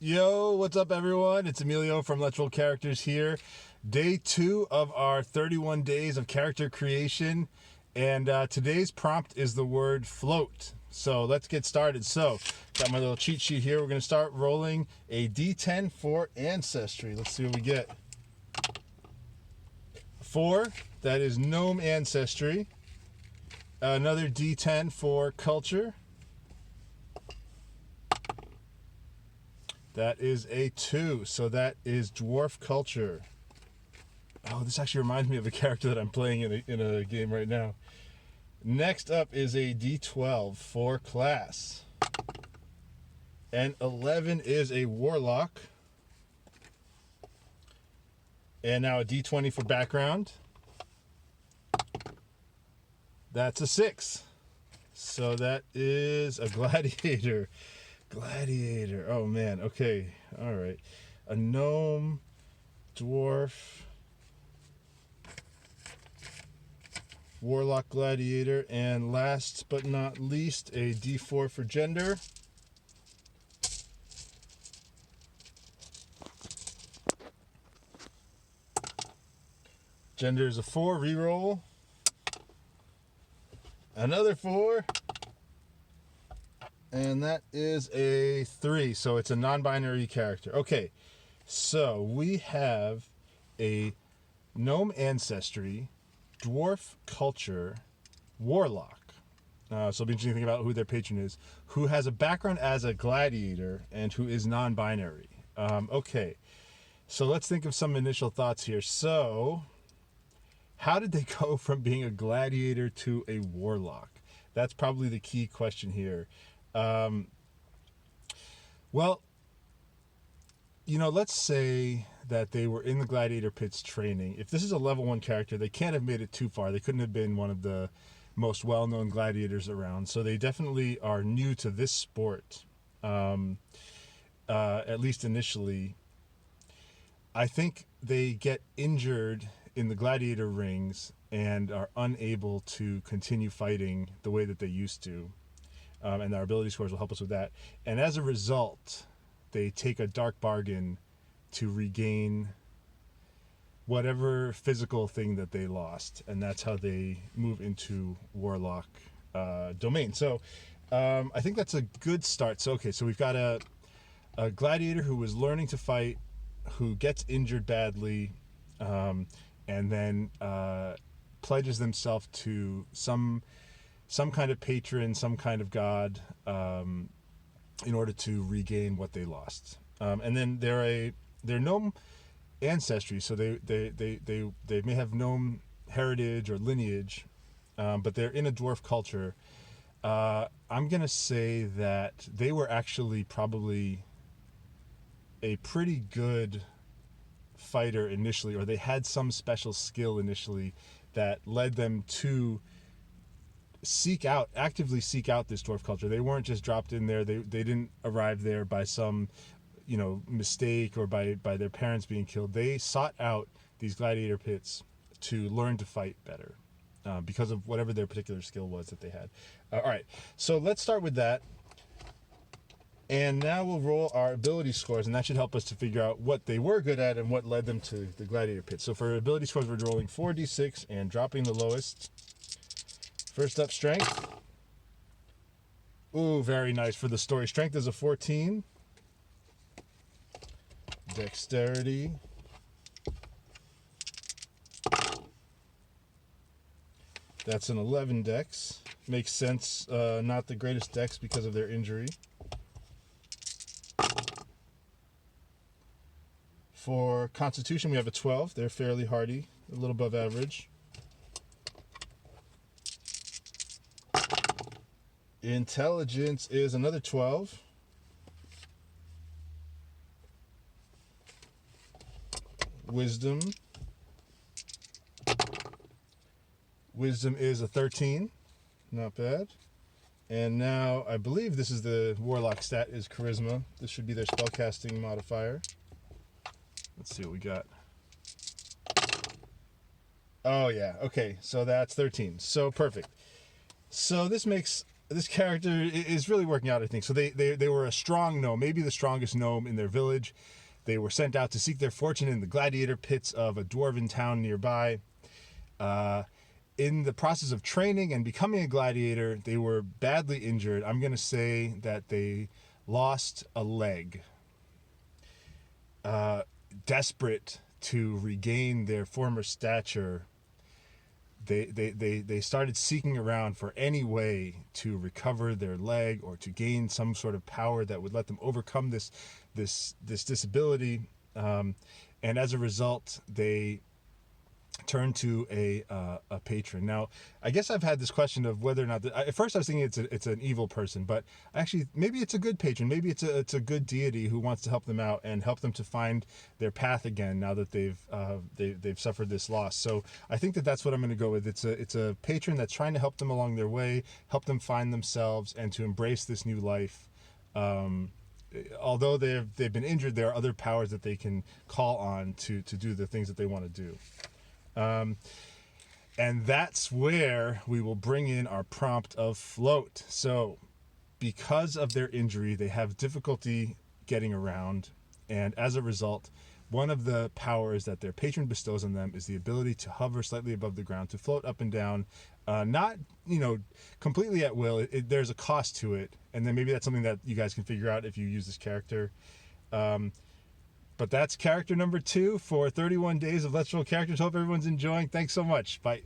Yo, what's up, everyone? It's Emilio from Untitled Characters here. Day 2 of our 31 days of character creation. And today's prompt is the word float. So let's get started. So, got my little cheat sheet here. We're going to start rolling a D10 for Ancestry. Let's see what we get. 4, that is Gnome Ancestry. Another D10 for Culture. That is a 2, so that is Dwarf Culture. Oh, this actually reminds me of a character that I'm playing in a game right now. Next up is a D12 for Class. And 11 is a Warlock. And now a D20 for Background. That's a 6. So that is a Gladiator. Gladiator. Oh, man. Okay. All right. A Gnome, Dwarf, Warlock, Gladiator, and last but not least, a D4 for Gender. Gender is a 4. Reroll. Another 4. And that is a 3. So it's a non-binary character. Okay. So we have a Gnome Ancestry, Dwarf Culture, Warlock. So it'll be interesting to think about who their patron is, who has a background as a gladiator and who is non-binary. Okay. So let's think of some initial thoughts here. So how did they go from being a gladiator to a warlock? That's probably the key question here. Well, let's say that they were in the gladiator pits training. If this is a level 1 character, they can't have made it too far. They couldn't have been one of the most well-known gladiators around. So they definitely are new to this sport, at least initially. I think they get injured in the gladiator rings and are unable to continue fighting the way that they used to. And our ability scores will help us with that. And as a result, they take a dark bargain to regain whatever physical thing that they lost. And that's how they move into Warlock domain. So I think that's a good start. So, okay, so we've got a gladiator who was learning to fight, who gets injured badly, and then pledges themselves to some kind of patron, some kind of god, in order to regain what they lost. And then they're gnome ancestry, so they may have gnome heritage or lineage, but they're in a dwarf culture. I'm gonna say that they were actually probably a pretty good fighter initially, or they had some special skill initially that led them to actively seek out this dwarf culture. They weren't just dropped in there. They didn't arrive there by some, mistake or by their parents being killed. They sought out these gladiator pits to learn to fight better because of whatever their particular skill was that they had. All right, so let's start with that. And now we'll roll our ability scores, and that should help us to figure out what they were good at and what led them to the gladiator pit. So for ability scores, we're rolling 4d6 and dropping the lowest. First up, strength. Ooh, very nice for the story. Strength is a 14. Dexterity. That's an 11 dex. Makes sense. Not the greatest dex because of their injury. For Constitution, we have a 12. They're fairly hardy, a little above average. Intelligence is another 12. Wisdom. Wisdom is a 13. Not bad. And now, I believe this is the Warlock stat, is Charisma. This should be their spellcasting modifier. Let's see what we got. Oh, yeah. Okay, so that's 13. So, perfect. So this makes this character is really working out, I think. So they were a strong gnome, maybe the strongest gnome in their village. They were sent out to seek their fortune in the gladiator pits of a dwarven town nearby. In the process of training and becoming a gladiator, they were badly injured. I'm going to say that they lost a leg. Desperate to regain their former stature, they started seeking around for any way to recover their leg or to gain some sort of power that would let them overcome this disability. And as a result, they turned to a patron. Now, I guess I've had this question of whether or not at first I was thinking it's an evil person, but actually maybe it's a good patron. Maybe it's a good deity who wants to help them out and help them to find their path again now that they've suffered this loss. So I think that's what I'm going to go with. It's a patron that's trying to help them along their way, help them find themselves, and to embrace this new life. Although they've been injured, there are other powers that they can call on to do the things that they want to do. And that's where we will bring in our prompt of float. So because of their injury, they have difficulty getting around. And as a result, one of the powers that their patron bestows on them is the ability to hover slightly above the ground, to float up and down, not, completely at will. There's a cost to it. And then maybe that's something that you guys can figure out if you use this character. But that's character number 2 for 31 days of Let's Roll Characters. Hope everyone's enjoying. Thanks so much. Bye.